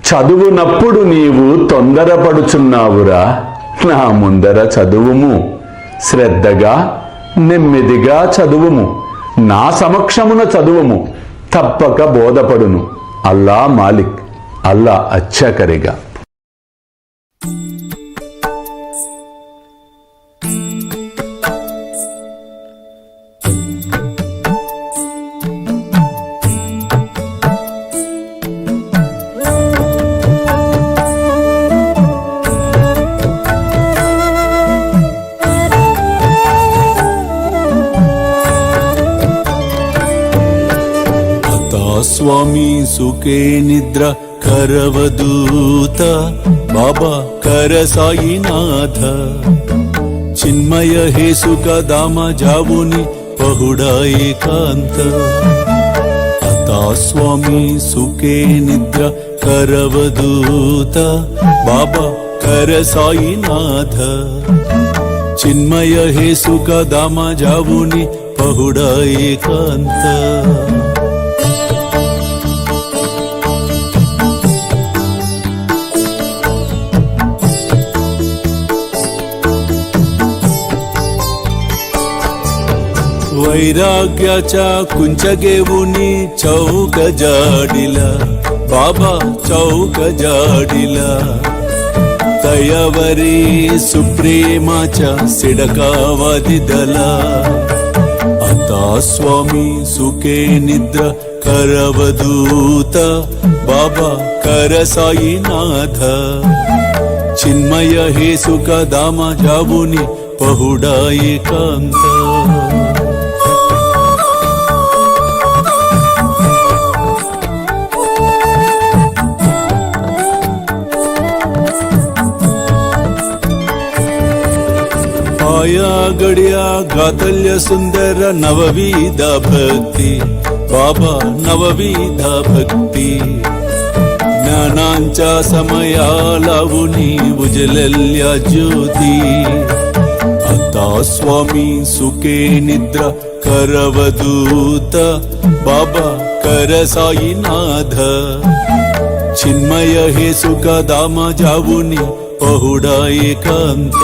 చదువునప్పుడు నీవు తొందరపడుచున్నావురా, నా ముందర చదువుము. శ్రద్ధగా నెమ్మదిగా చదువుము, నా సమక్షమున చదువుము, తప్పక బోధపడును. అల్లా మాలిక్, అల్లా అచ్చా కరేగా. స్వామి సుఖే నిద్ర కరవదూత బాబా కర సాయినాథ చిన్మయ హే సుఖ దామ జావుని పహుడా ఏకాంత అతా స్వామి సుఖే నిద్ర కరవదూత బాబా కర సాయినాథ చిన్మయ హే సుఖ దామ జావుని పహుడా ఏకాంత वैराग्याच्या कुंचगेवुनी चौक जाडिला बाबा चौक जाडिला तयावरी सुप्रेमाच्या सिडकावादिदला आता स्वामी सुखे निद्र करवदूत बाबा कर साईनाथ चिन्मय हे सुख दामा जावुनी पहुडा एकांत आया गड्या गातल्य सुंदर नवविधा भक्ती बाबा नवविधा भक्ती ज्ञानांच्या समया लावुनी उजलल्या ज्योती आता स्वामी सुखे निद्रा करवदूत बाबा कर साईनाथ चिन्मय हे सुख दामा जावुनी पहुडा एकांत